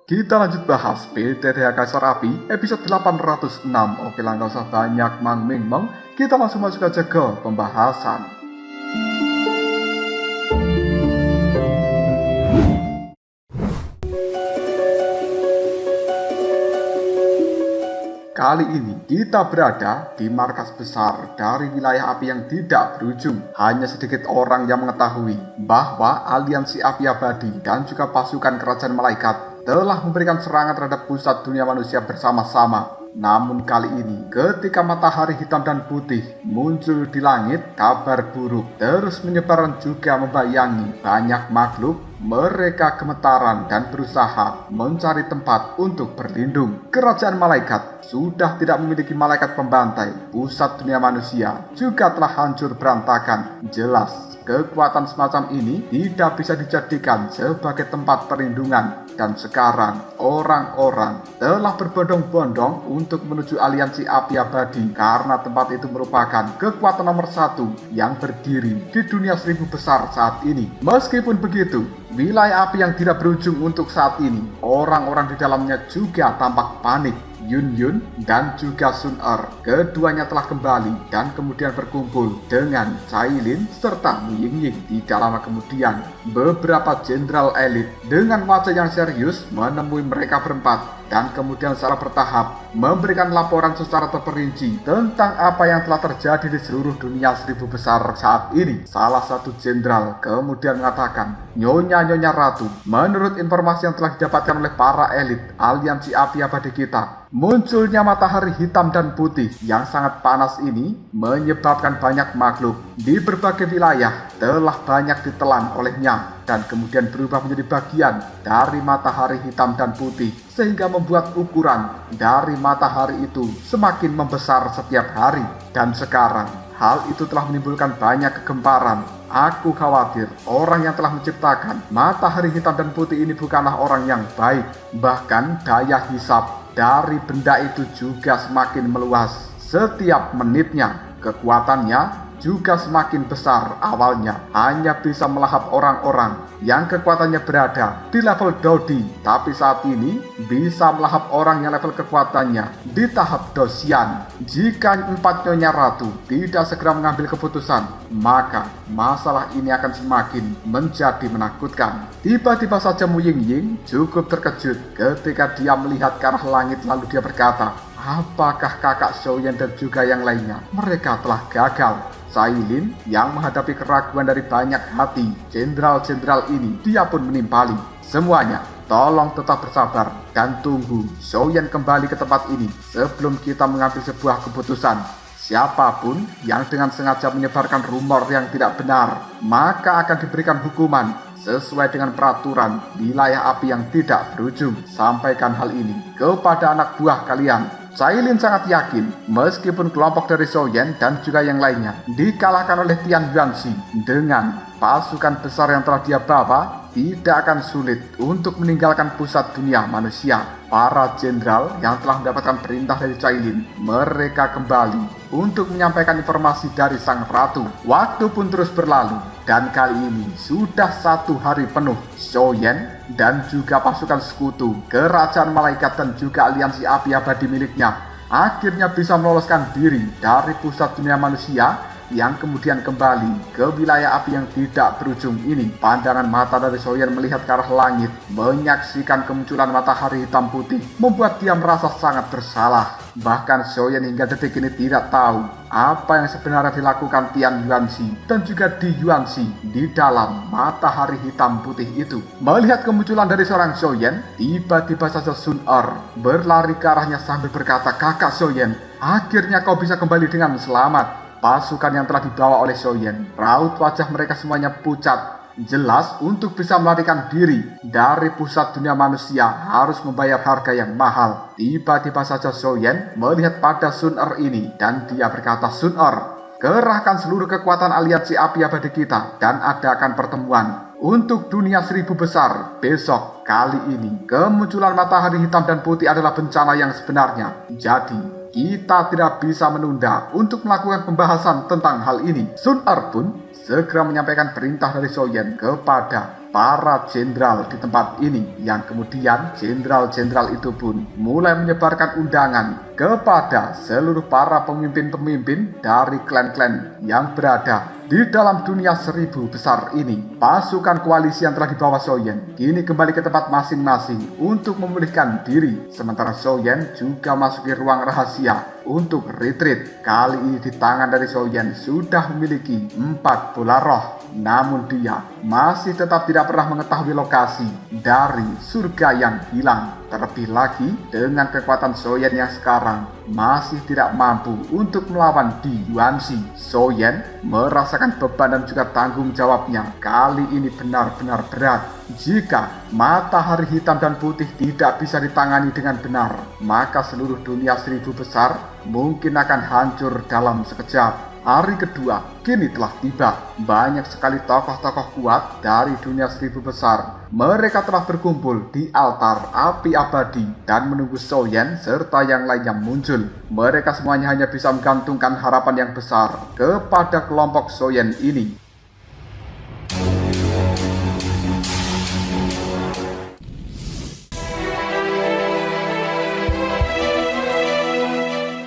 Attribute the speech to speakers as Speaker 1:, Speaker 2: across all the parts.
Speaker 1: Kita lanjut bahas PTTH Kaisar Api episode 806. Oke lah, gak usah banyak mang-ming-meng, kita langsung masuk aja ke pembahasan. Kali ini kita berada di markas besar dari wilayah api yang tidak berujung. Hanya sedikit orang yang mengetahui bahwa aliansi api abadi dan juga pasukan kerajaan malaikat telah memberikan serangan terhadap pusat dunia manusia bersama-sama. Namun kali ini, ketika matahari hitam dan putih muncul di langit, kabar buruk terus menyebar dan juga membayangi banyak makhluk. Mereka gemetaran dan berusaha mencari tempat untuk berlindung. Kerajaan malaikat sudah tidak memiliki malaikat pembantai. Pusat dunia manusia juga telah hancur berantakan. Jelas, kekuatan semacam ini tidak bisa dijadikan sebagai tempat perlindungan. Dan sekarang, orang-orang telah berbondong-bondong untuk menuju aliansi api abadi karena tempat itu merupakan kekuatan nomor satu yang berdiri di dunia 1000 besar saat ini. Meskipun begitu, wilayah api yang tidak berujung untuk saat ini, orang-orang di dalamnya juga tampak panik. Yun dan juga Sun Er, keduanya telah kembali dan kemudian berkumpul dengan Cailin serta Mu Yingying. Tidak lama kemudian, beberapa jenderal elit dengan wajah yang serius menemui mereka berempat dan kemudian secara bertahap memberikan laporan secara terperinci tentang apa yang telah terjadi di seluruh dunia 1000 besar saat ini. Salah satu jenderal kemudian mengatakan, Nyonya Ratu, menurut informasi yang telah didapatkan oleh para elit aliansi api abadi kita, munculnya matahari hitam dan putih yang sangat panas ini menyebabkan banyak makhluk di berbagai wilayah telah banyak ditelan olehnya dan kemudian berubah menjadi bagian dari matahari hitam dan putih, sehingga membuat ukuran dari matahari itu semakin membesar setiap hari. Dan sekarang hal itu telah menimbulkan banyak kegemparan. Aku khawatir orang yang telah menciptakan matahari hitam dan putih ini bukanlah orang yang baik. Bahkan daya hisap dari benda itu juga semakin meluas setiap menitnya. Kekuatannya juga semakin besar. Awalnya hanya bisa melahap orang-orang yang kekuatannya berada di level Dodi, tapi saat ini bisa melahap orang yang level kekuatannya di tahap Dosian. Jika 4 Nyonya Ratu tidak segera mengambil keputusan, maka masalah ini akan semakin menjadi menakutkan. Tiba-tiba saja Mu Yingying cukup terkejut ketika dia melihat ke arah langit, lalu dia berkata, apakah kakak Xiaoyan dan juga yang lainnya mereka telah gagal? Cailin yang menghadapi keraguan dari banyak hati jenderal-jenderal ini, dia pun menimpali. Semuanya, tolong tetap bersabar dan tunggu Xiaoyan kembali ke tempat ini sebelum kita mengambil sebuah keputusan. Siapapun yang dengan sengaja menyebarkan rumor yang tidak benar, maka akan diberikan hukuman sesuai dengan peraturan wilayah api yang tidak berujung. Sampaikan hal ini kepada anak buah kalian. Cailin sangat yakin meskipun kelompok dari Xiaoyan dan juga yang lainnya dikalahkan oleh Tian Yuanxi dengan pasukan besar yang telah dia bawa, tidak akan sulit untuk meninggalkan pusat dunia manusia. Para jenderal yang telah mendapatkan perintah dari Cailin, mereka kembali untuk menyampaikan informasi dari sang ratu. Waktu pun terus berlalu dan kali ini sudah 1 hari penuh Xiaoyan dan juga pasukan sekutu kerajaan malaikat dan juga aliansi api abadi miliknya akhirnya bisa meloloskan diri dari pusat dunia manusia yang kemudian kembali ke wilayah api yang tidak berujung ini. Pandangan mata dari Xiaoyan melihat ke arah langit, menyaksikan kemunculan matahari hitam putih, membuat dia merasa sangat bersalah. Bahkan Xiaoyan hingga detik ini tidak tahu apa yang sebenarnya dilakukan Tian Yuanxi dan juga Di Yuanxi di dalam matahari hitam putih itu. Melihat kemunculan dari seorang Xiaoyan, tiba-tiba saja Sun Er berlari ke arahnya sambil berkata, kakak Xiaoyan, akhirnya kau bisa kembali dengan selamat. Pasukan yang telah dibawa oleh Xiaoyan, raut wajah mereka semuanya pucat. Jelas untuk bisa melarikan diri dari pusat dunia manusia harus membayar harga yang mahal. Tiba-tiba saja Xiaoyan melihat pada Sun Er ini dan dia berkata, Sun Er, kerahkan seluruh kekuatan aliansi api abadi kita dan adakan pertemuan untuk dunia 1000 besar besok. Kali ini kemunculan matahari hitam dan putih adalah bencana yang sebenarnya. Jadi kita tidak bisa menunda untuk melakukan pembahasan tentang hal ini. Sun Er pun segera menyampaikan perintah dari Soyen kepada para jenderal di tempat ini, yang kemudian jenderal-jenderal itu pun mulai menyebarkan undangan kepada seluruh para pemimpin-pemimpin dari klan-klan yang berada di dalam dunia 1000 besar ini. Pasukan koalisi yang telah dibawa Soyen kini kembali ke tempat masing-masing untuk memulihkan diri, sementara Soyen juga masuki ruang rahasia untuk retreat. Kali ini di tangan dari Soyen sudah memiliki 4 bola roh, namun dia masih tetap tidak pernah mengetahui lokasi dari surga yang hilang. Terlebih lagi dengan kekuatan Soyen yang sekarang masih tidak mampu untuk melawan Di Yuanxi. Soyen merasakan beban dan juga tanggung jawabnya kali ini benar-benar berat. Jika matahari hitam dan putih tidak bisa ditangani dengan benar, maka seluruh dunia 1000 besar mungkin akan hancur dalam sekejap. Hari kedua kini telah tiba. Banyak sekali tokoh-tokoh kuat dari dunia 1000 besar. Mereka telah berkumpul di altar api abadi dan menunggu Soyen serta yang lainnya muncul. Mereka semuanya hanya bisa menggantungkan harapan yang besar kepada kelompok Soyen ini.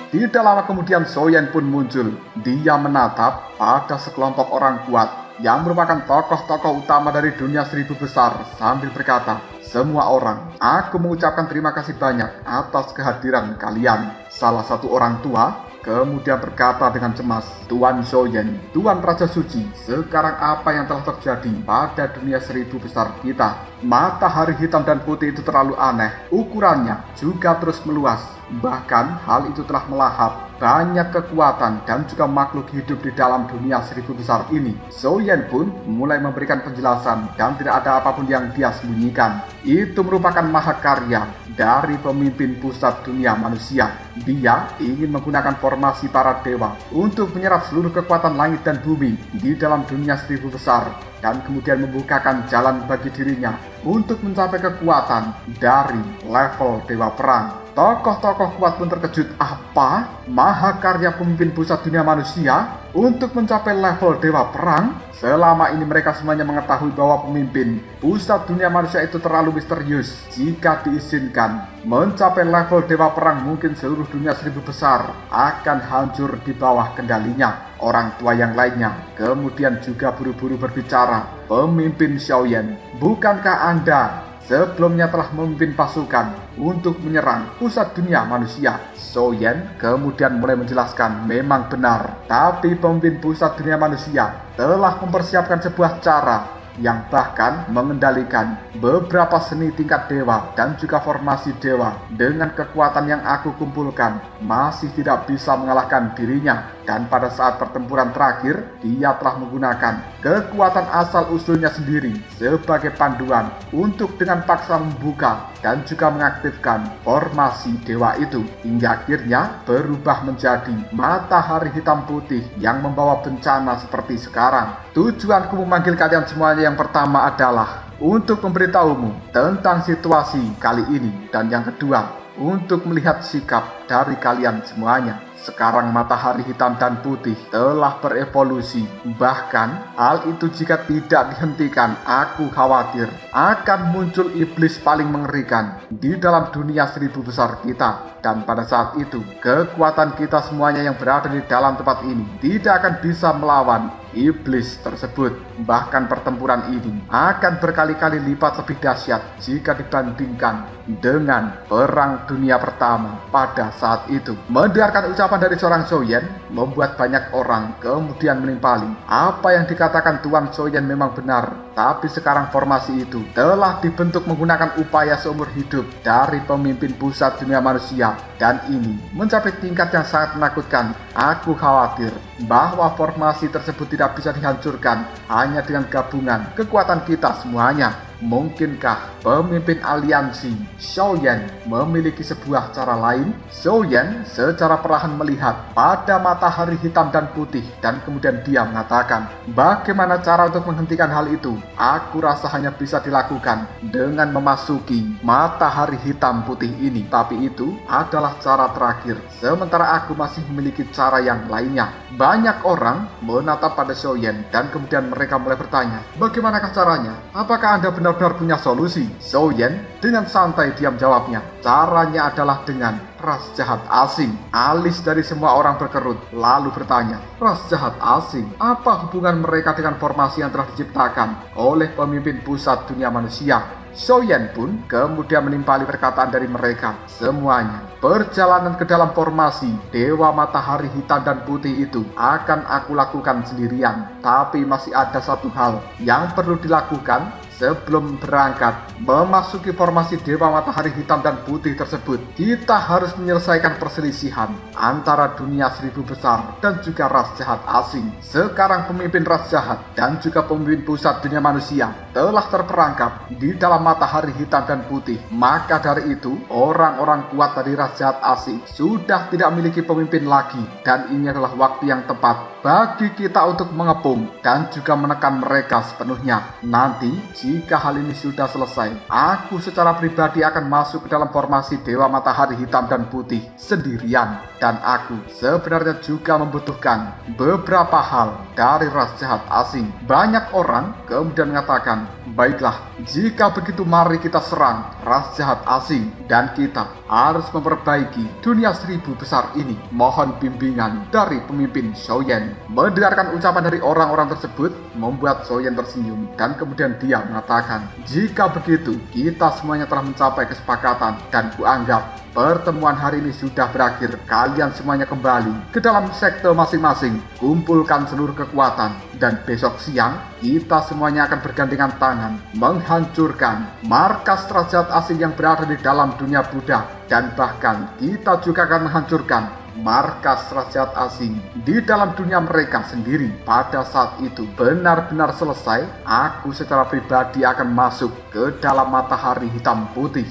Speaker 1: Tidak lama kemudian Soyen pun muncul. Dia menatap pada sekelompok orang kuat yang merupakan tokoh-tokoh utama dari dunia 1000 besar sambil berkata, "Semua orang, aku mengucapkan terima kasih banyak atas kehadiran kalian." Salah satu orang tua kemudian berkata dengan cemas, "Tuan Soyen, Tuan Raja Suci, sekarang apa yang telah terjadi pada dunia 1000 besar kita? Matahari hitam dan putih itu terlalu aneh, ukurannya juga terus meluas. Bahkan hal itu telah melahap banyak kekuatan dan juga makhluk hidup di dalam dunia 1000 besar ini." Soyen pun mulai memberikan penjelasan dan tidak ada apapun yang dia sembunyikan. Itu merupakan mahakarya dari pemimpin pusat dunia manusia. Dia ingin menggunakan formasi para dewa untuk menyerap seluruh kekuatan langit dan bumi di dalam dunia 1000 besar dan kemudian membukakan jalan bagi dirinya untuk mencapai kekuatan dari level dewa perang. Tokoh-tokoh kuat pun terkejut. Apa? Mahakarya pemimpin pusat dunia manusia untuk mencapai level dewa perang? Selama ini mereka semuanya mengetahui bahwa pemimpin pusat dunia manusia itu terlalu misterius. Jika diizinkan mencapai level dewa perang, mungkin seluruh dunia 1000 besar akan hancur di bawah kendalinya. Orang tua yang lainnya kemudian juga buru-buru berbicara. "Pemimpin Xiaoyan, bukankah Anda sebelumnya telah memimpin pasukan untuk menyerang pusat dunia manusia?" Soyen kemudian mulai menjelaskan, memang benar, tapi pemimpin pusat dunia manusia telah mempersiapkan sebuah cara yang bahkan mengendalikan beberapa seni tingkat dewa dan juga formasi dewa. Dengan kekuatan yang aku kumpulkan, masih tidak bisa mengalahkan dirinya. Dan pada saat pertempuran terakhir, dia telah menggunakan kekuatan asal-usulnya sendiri sebagai panduan untuk dengan paksa membuka dan juga mengaktifkan formasi dewa itu, hingga akhirnya berubah menjadi matahari hitam putih yang membawa bencana seperti sekarang. Tujuanku memanggil kalian semuanya yang pertama adalah untuk memberitahumu tentang situasi kali ini, dan yang kedua untuk melihat sikap dari kalian semuanya. Sekarang matahari hitam dan putih telah berevolusi. Bahkan hal itu jika tidak dihentikan, aku khawatir akan muncul iblis paling mengerikan di dalam dunia 1000 besar kita. Dan pada saat itu, kekuatan kita semuanya yang berada di dalam tempat ini tidak akan bisa melawan iblis tersebut. Bahkan pertempuran ini akan berkali-kali lipat lebih dahsyat jika dibandingkan dengan perang dunia pertama pada saat itu. Mendengarkan ucapan dari seorang Soyen membuat banyak orang kemudian menimpali. Apa yang dikatakan Tuan Soyen memang benar, tapi sekarang formasi itu telah dibentuk menggunakan upaya seumur hidup dari pemimpin pusat dunia manusia, dan ini mencapai tingkat yang sangat menakutkan. Aku khawatir bahwa formasi tersebut tidak bisa dihancurkan hanya dengan gabungan kekuatan kita semuanya. Mungkinkah pemimpin aliansi Xiaoyan memiliki sebuah cara lain? Xiaoyan secara perlahan melihat pada matahari hitam dan putih dan kemudian dia mengatakan, bagaimana cara untuk menghentikan hal itu? Aku rasa hanya bisa dilakukan dengan memasuki matahari hitam putih ini. Tapi itu adalah cara terakhir. Sementara aku masih memiliki cara yang lainnya. Banyak orang menatap pada Xiaoyan dan kemudian mereka mulai bertanya, bagaimanakah caranya? Apakah Anda benar-benar punya solusi? Xiaoyan dengan santai diam jawabnya, caranya adalah dengan ras jahat asing. Alis dari semua orang berkerut lalu bertanya, ras jahat asing? Apa hubungan mereka dengan formasi yang telah diciptakan oleh pemimpin pusat dunia manusia? Xiaoyan pun kemudian menimpali perkataan dari mereka semuanya. Perjalanan ke dalam formasi Dewa Matahari Hitam dan Putih itu akan aku lakukan sendirian. Tapi masih ada satu hal yang perlu dilakukan sebelum berangkat memasuki formasi Dewa Matahari Hitam dan Putih tersebut. Kita harus menyelesaikan perselisihan antara dunia seribu besar dan juga ras jahat asing. Sekarang pemimpin ras jahat dan juga pemimpin pusat dunia manusia telah terperangkap di dalam matahari hitam dan putih. Maka dari itu, orang-orang kuat dari ras jahat asing sudah tidak memiliki pemimpin lagi. Dan ini adalah waktu yang tepat bagi kita untuk mengepung dan juga menekan mereka sepenuhnya. Nanti, jika hal ini sudah selesai, aku secara pribadi akan masuk ke dalam formasi Dewa Matahari Hitam dan Putih sendirian. Dan aku sebenarnya juga membutuhkan beberapa hal dari ras jahat asing. Banyak orang kemudian mengatakan, baiklah, jika begitu mari kita serang ras jahat asing dan kita harus memperbaiki dunia seribu besar ini. Mohon bimbingan dari pemimpin Xiaoyan. Mendengarkan ucapan dari orang-orang tersebut membuat Xiaoyan tersenyum dan kemudian dia mengatakan, jika begitu kita semuanya telah mencapai kesepakatan dan kuanggap pertemuan hari ini sudah berakhir. Kalian semuanya kembali ke dalam sektor masing-masing. Kumpulkan seluruh kekuatan. Dan besok siang, kita semuanya akan bergandengan tangan menghancurkan markas ras jahat asing yang berada di dalam dunia Buddha. Dan bahkan kita juga akan menghancurkan markas ras jahat asing di dalam dunia mereka sendiri. Pada saat itu benar-benar selesai, aku secara pribadi akan masuk ke dalam matahari hitam putih.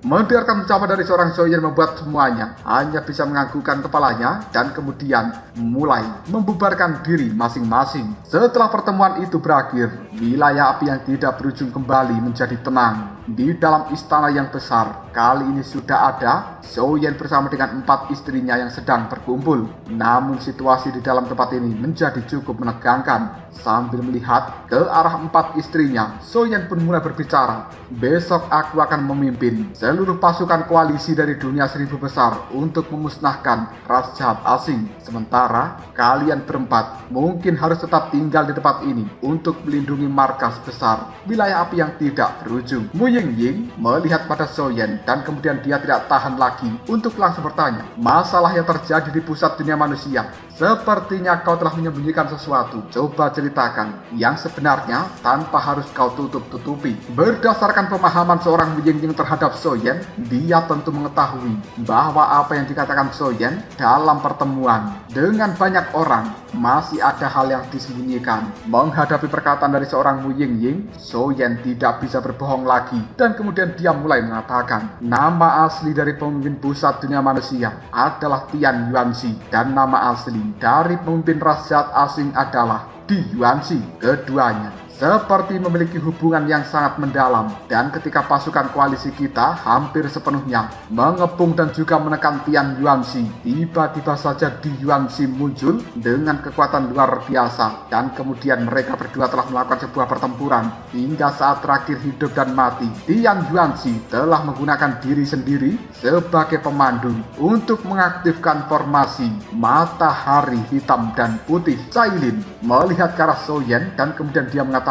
Speaker 1: Mendengarkan ucapan dari seorang Xiaoyan membuat semuanya hanya bisa menganggukkan kepalanya dan kemudian mulai membubarkan diri masing-masing. Setelah pertemuan itu berakhir, wilayah api yang tidak berujung kembali menjadi tenang. Di dalam istana yang besar, kali ini sudah ada Xiaoyan bersama dengan 4 istrinya yang sedang berkumpul. Namun situasi di dalam tempat ini menjadi cukup menegangkan. Sambil melihat ke arah 4 istrinya, Xiaoyan pun mulai berbicara. Besok aku akan memimpin seluruh pasukan koalisi dari dunia seribu besar untuk memusnahkan ras jahat asing. Sementara kalian berempat mungkin harus tetap tinggal di tempat ini untuk melindungi markas besar wilayah api yang tidak berujung. Mu Yingying melihat pada Xiaoyan dan kemudian dia tidak tahan lagi untuk langsung bertanya, masalah yang terjadi di pusat dunia manusia, sepertinya kau telah menyembunyikan sesuatu. Coba ceritakan yang sebenarnya tanpa harus kau tutup-tutupi. Berdasarkan pemahaman seorang Mu Yingying terhadap Xiaoyan, dia tentu mengetahui bahwa apa yang dikatakan Xiaoyan dalam pertemuan dengan banyak orang masih ada hal yang disembunyikan. Menghadapi perkataan dari seorang Mu Yingying, Xiaoyan tidak bisa berbohong lagi dan kemudian dia mulai mengatakan, nama asli dari pemimpin pusat dunia manusia adalah Tian Yuanxi dan nama asli dari pemimpin ras jahat asing adalah Di Yuanxi. Keduanya seperti memiliki hubungan yang sangat mendalam, dan ketika pasukan koalisi kita hampir sepenuhnya mengepung dan juga menekan Tian Yuanxi, tiba-tiba saja Di Yuanxi muncul dengan kekuatan luar biasa dan kemudian mereka berdua telah melakukan sebuah pertempuran hingga saat terakhir hidup dan mati. Tian Yuanxi telah menggunakan diri sendiri sebagai pemandu untuk mengaktifkan formasi matahari hitam dan putih. Cailin melihat ke arah Xiaoyan dan kemudian dia mengatakan,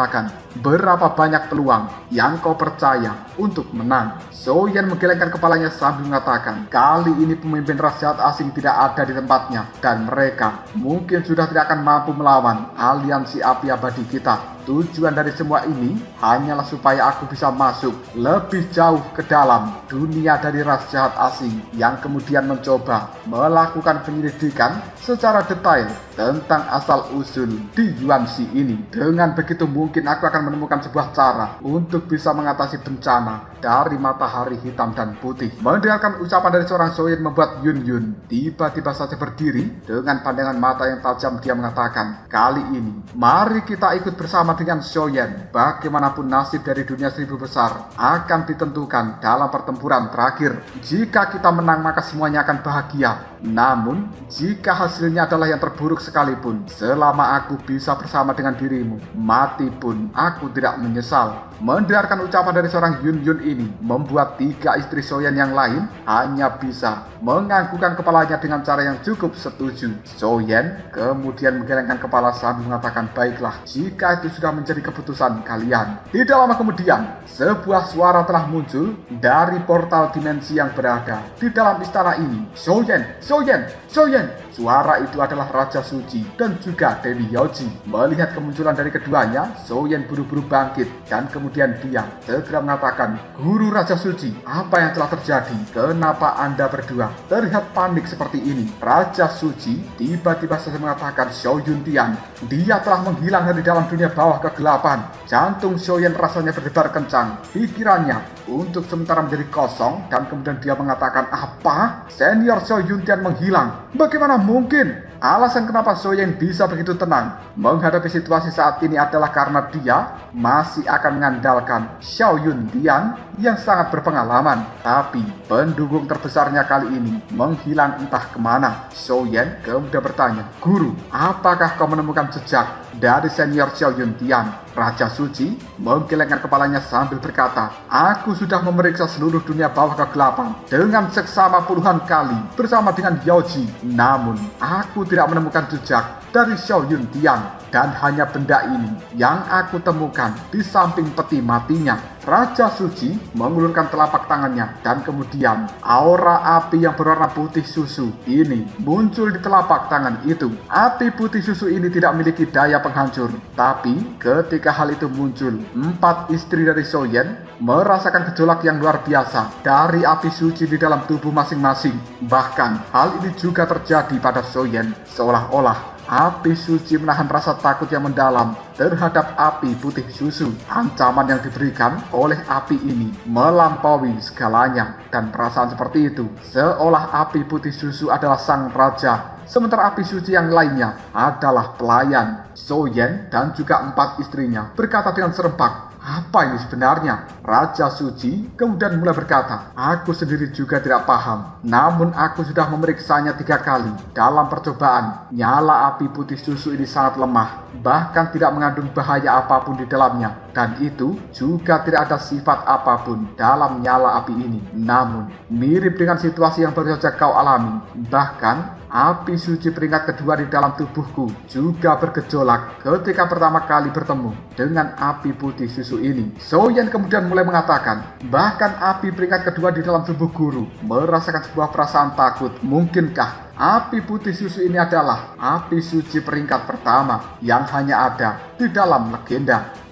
Speaker 1: berapa banyak peluang yang kau percaya untuk menang? Soyen menggelengkan kepalanya sambil mengatakan, kali ini pemimpin ras jahat asing tidak ada di tempatnya, dan mereka mungkin sudah tidak akan mampu melawan aliansi api abadi kita. Tujuan dari semua ini hanyalah supaya aku bisa masuk lebih jauh ke dalam dunia dari ras jahat asing yang kemudian mencoba melakukan penyelidikan secara detail tentang asal-usul di Yuanxi ini. Dengan begitu mungkin aku akan menemukan sebuah cara untuk bisa mengatasi bencana dari matahari hitam dan putih. Mendengarkan ucapan dari seorang Soyen membuat Yun Yun tiba-tiba saja berdiri. Dengan pandangan mata yang tajam dia mengatakan, kali ini mari kita ikut bersama dengan Soyen. Bagaimanapun nasib dari dunia seribu besar akan ditentukan dalam pertempuran terakhir. Jika kita menang maka semuanya akan bahagia. Namun jika hasilnya adalah yang terburuk sekalipun, selama aku bisa bersama dengan dirimu, mati pun aku tidak menyesal. Mendengarkan ucapan dari seorang Yun Yun ini membuat 3 istri Soyen yang lain hanya bisa menganggukkan kepalanya dengan cara yang cukup setuju. Soyen kemudian menggelengkan kepala sambil mengatakan, baiklah, jika itu sudah menjadi keputusan kalian. Tidak lama kemudian, sebuah suara telah muncul dari portal dimensi yang berada di dalam istana ini. Soyen, Soyen, Soyen. Suara itu adalah Raja Suci dan juga Dewi Yoji. Melihat kemunculan dari keduanya, Soyen buru-buru bangkit dan kemudian dia segera mengatakan, Guru Raja Suci, apa yang telah terjadi? Kenapa Anda berdua terlihat panik seperti ini? Raja Suci tiba-tiba saja mengatakan, Xiao Yuntian, dia telah menghilang dari dalam dunia bawah kegelapan. Jantung Soyen rasanya berdebar kencang. Pikirannya untuk sementara menjadi kosong dan kemudian dia mengatakan, apa? Senior Xiao Yuntian menghilang? Bagaimana mungkin? Alasan kenapa Soyen bisa begitu tenang menghadapi situasi saat ini adalah karena dia masih akan mengandalkan Xiao Yuntian yang sangat berpengalaman. Tapi pendukung terbesarnya kali ini menghilang entah kemana. Soyen kemudian bertanya, Guru, apakah kau menemukan jejak dari senior Xiao Yuntian? Raja Suci menggelengkan kepalanya sambil berkata, aku sudah memeriksa seluruh dunia bawah kegelapan dengan seksama puluhan kali bersama dengan Yoji. Namun aku tidak menemukan jejak dari Xiao Yuntian. Dan hanya benda ini yang aku temukan di samping peti matinya. Raja Suci mengulurkan telapak tangannya dan kemudian aura api yang berwarna putih susu ini muncul di telapak tangan itu. Api putih susu ini tidak memiliki daya penghancur. Tapi ketika hal itu muncul, 4 istri dari Soyen merasakan gejolak yang luar biasa dari api suci di dalam tubuh masing-masing. Bahkan hal ini juga terjadi pada Soyen, seolah-olah api suci menahan rasa takut yang mendalam terhadap api putih susu. Ancaman yang diberikan oleh api ini melampaui segalanya, dan perasaan seperti itu seolah api putih susu adalah sang raja, sementara api suci yang lainnya adalah pelayan. Soyen dan juga 4 istrinya berkata dengan serempak, apa ini sebenarnya? Raja Suci kemudian mulai berkata, aku sendiri juga tidak paham. Namun aku sudah memeriksanya 3 kali. Dalam percobaan, nyala api putih susu ini sangat lemah, bahkan tidak mengandung bahaya apapun di dalamnya. Dan itu juga tidak ada sifat apapun dalam nyala api ini. Namun, mirip dengan situasi yang baru saja kau alami. Bahkan, api suci peringkat kedua di dalam tubuhku juga bergejolak ketika pertama kali bertemu dengan api putih susu ini. Soyen kemudian mulai mengatakan, bahkan api peringkat kedua di dalam tubuh guru merasakan sebuah perasaan takut. Mungkinkah api putih susu ini adalah api suci peringkat pertama yang hanya ada di dalam legenda?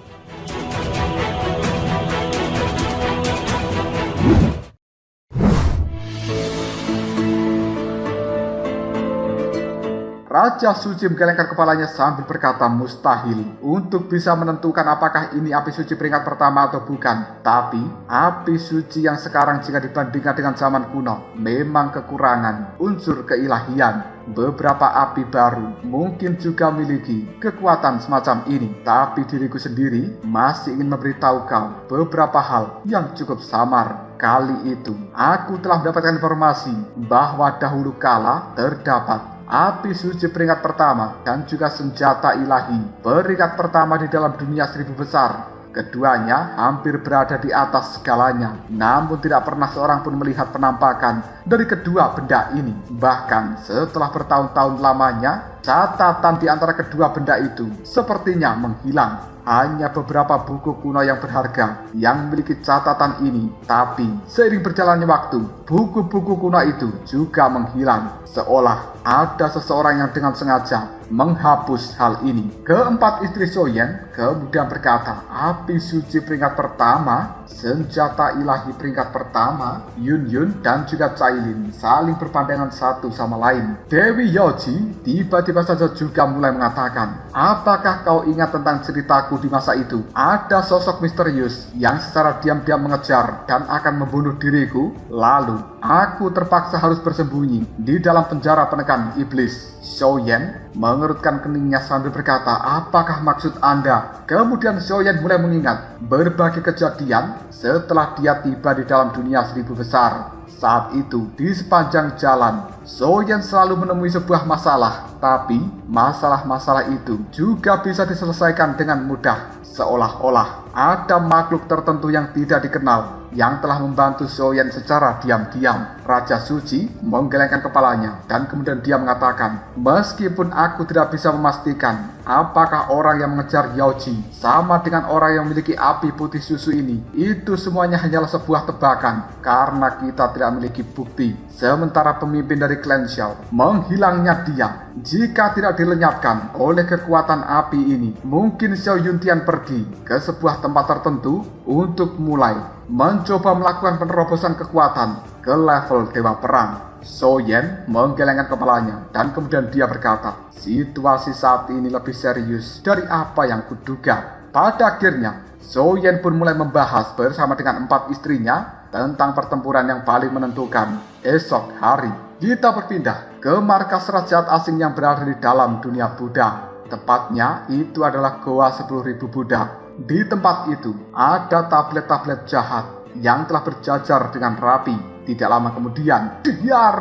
Speaker 1: Raja Suci menggelengkan kepalanya sambil berkata, mustahil untuk bisa menentukan apakah ini api suci peringkat pertama atau bukan. Tapi api suci yang sekarang jika dibandingkan dengan zaman kuno memang kekurangan unsur keilahian. Beberapa api baru mungkin juga memiliki kekuatan semacam ini. Tapi diriku sendiri masih ingin memberitahu kau beberapa hal yang cukup samar. Kali itu aku telah mendapatkan informasi bahwa dahulu kala terdapat api suci peringkat pertama dan juga senjata ilahi peringkat pertama di dalam dunia 1000 besar. Keduanya hampir berada di atas segalanya, namun tidak pernah seorang pun melihat penampakan dari kedua benda ini. Bahkan setelah bertahun-tahun lamanya Catatan di antara kedua benda itu sepertinya menghilang. Hanya beberapa buku kuno yang berharga yang memiliki catatan ini. Tapi seiring berjalannya waktu, buku-buku kuno itu juga menghilang. Seolah ada seseorang yang dengan sengaja menghapus hal ini. Keempat istri Soyen kemudian berkata, api suci peringkat pertama, senjata ilahi peringkat pertama, Yun Yun dan juga Cailin saling berpandangan satu sama lain. Dewi Yoji tiba-tiba saja juga mulai mengatakan, apakah kau ingat tentang ceritaku di masa itu? Ada sosok misterius yang secara diam-diam mengejar dan akan membunuh diriku. Lalu aku terpaksa harus bersembunyi di dalam penjara penekan iblis. Soyen mengerutkan keningnya sambil berkata, apakah maksud Anda? Kemudian Soyen mulai mengingat berbagai kejadian setelah dia tiba di dalam dunia seribu besar. Saat itu, di sepanjang jalan, Soyen selalu menemui sebuah masalah, tapi masalah-masalah itu juga bisa diselesaikan dengan mudah. Seolah-olah ada makhluk tertentu yang tidak dikenal yang telah membantu Soyen secara diam-diam. Raja Suci menggelengkan kepalanya dan kemudian dia mengatakan, meskipun aku tidak bisa memastikan apakah orang yang mengejar Yaoji sama dengan orang yang memiliki api putih susu ini, itu semuanya hanyalah sebuah tebakan karena kita tidak memiliki bukti. Sementara pemimpin dari klan Xiao, menghilangnya dia jika tidak dilenyapkan oleh kekuatan api ini, mungkin Xiao Yuntian pergi ke sebuah tempat tertentu untuk mulai mencoba melakukan penerobosan kekuatan ke level Dewa Perang. Soyen menggelengkan kepalanya dan kemudian dia berkata, situasi saat ini lebih serius dari apa yang kuduga. Pada akhirnya, Soyen pun mulai membahas bersama dengan 4 istrinya tentang pertempuran yang paling menentukan esok hari. Kita berpindah ke markas raja asing yang berada di dalam dunia Buddha. Tepatnya itu adalah Goa 10.000 Buddha. Di tempat itu ada tablet-tablet jahat yang telah berjajar dengan rapi. Tidak lama kemudian, diar,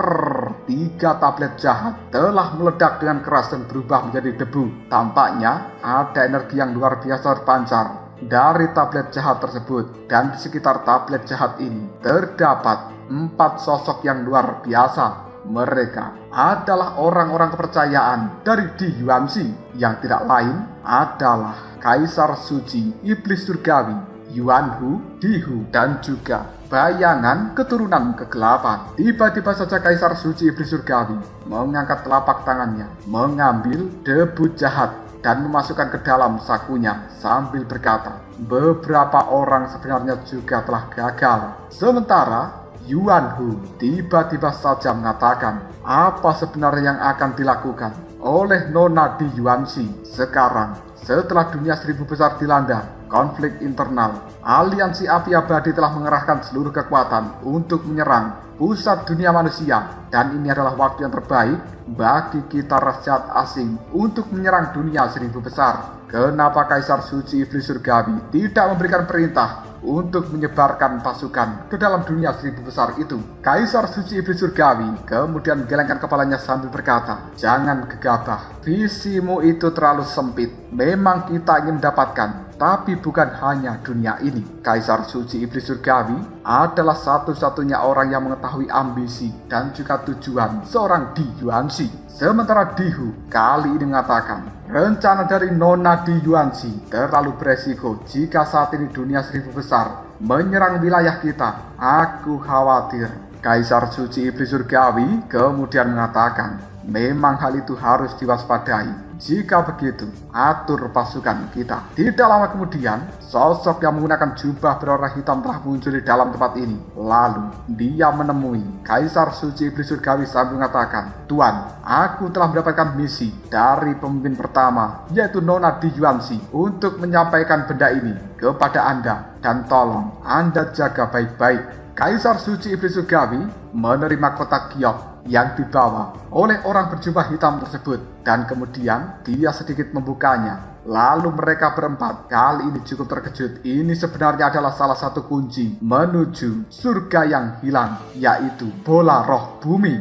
Speaker 1: 3 tablet jahat telah meledak dengan keras dan berubah menjadi debu. Tampaknya ada energi yang luar biasa terpancar dari tablet jahat tersebut. Dan di sekitar tablet jahat ini terdapat 4 sosok yang luar biasa. Mereka adalah orang-orang kepercayaan dari Di Yuanxi yang tidak lain adalah Kaisar Suci Iblis Surgawi, Yuanhu, Dihu, dan juga bayangan keturunan kegelapan. Tiba-tiba saja Kaisar Suci Iblis Surgawi mengangkat telapak tangannya, mengambil debu jahat dan memasukkan ke dalam sakunya sambil berkata, beberapa orang sebenarnya juga telah gagal. Sementara Yuanhu tiba-tiba saja mengatakan, apa sebenarnya yang akan dilakukan oleh Nona Di Yuanxi sekarang setelah dunia seribu besar dilanda konflik internal. Aliansi Api Abadi telah mengerahkan seluruh kekuatan untuk menyerang pusat dunia manusia, dan ini adalah waktu yang terbaik bagi kita rakyat asing untuk menyerang dunia seribu besar. Kenapa Kaisar Suci Iblis Surgawi tidak memberikan perintah untuk menyebarkan pasukan ke dalam dunia seribu besar itu? Kaisar Suci Iblis Surgawi kemudian menggelengkan kepalanya sambil berkata, jangan gegabah, visimu itu terlalu sempit. Memang kita ingin mendapatkan, tapi bukan hanya dunia ini. Kaisar Suci Iblis Surgawi adalah satu-satunya orang yang mengetahui ambisi dan juga tujuan seorang Di Yuanxi. Sementara Dihu kali ini mengatakan, rencana dari Nona Di Yuanxi terlalu beresiko jika saat ini dunia seribu besar menyerang wilayah kita. Aku khawatir. Kaisar Suci Iblis Surgawi kemudian mengatakan, memang hal itu harus diwaspadai. Jika begitu, atur pasukan kita. Tidak lama kemudian, sosok yang menggunakan jubah berwarna hitam telah muncul di dalam tempat ini. Lalu, dia menemui Kaisar Suci Iblis Surgawi sambil mengatakan, Tuan, aku telah mendapatkan misi dari pemimpin pertama, yaitu Nona Di Yuanxi, untuk menyampaikan benda ini kepada Anda. Dan tolong, Anda jaga baik-baik. Kaisar Suci Iblis Surgawi menerima kotak giok yang dibawa oleh orang berjubah hitam tersebut, dan kemudian dia sedikit membukanya. Lalu mereka berempat kali ini cukup terkejut. Ini sebenarnya adalah salah satu kunci menuju surga yang hilang, yaitu bola roh bumi.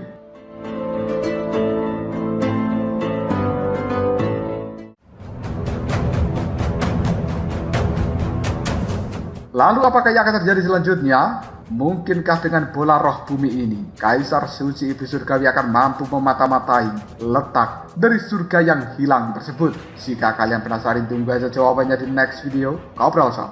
Speaker 1: Lalu apakah yang akan terjadi selanjutnya? Mungkinkah dengan bola roh bumi ini, Kaisar Suci Ibu Surgawi akan mampu memata-matai letak dari surga yang hilang tersebut? Jika kalian penasaran, tunggu aja jawabannya di next video. Ngobrol sob.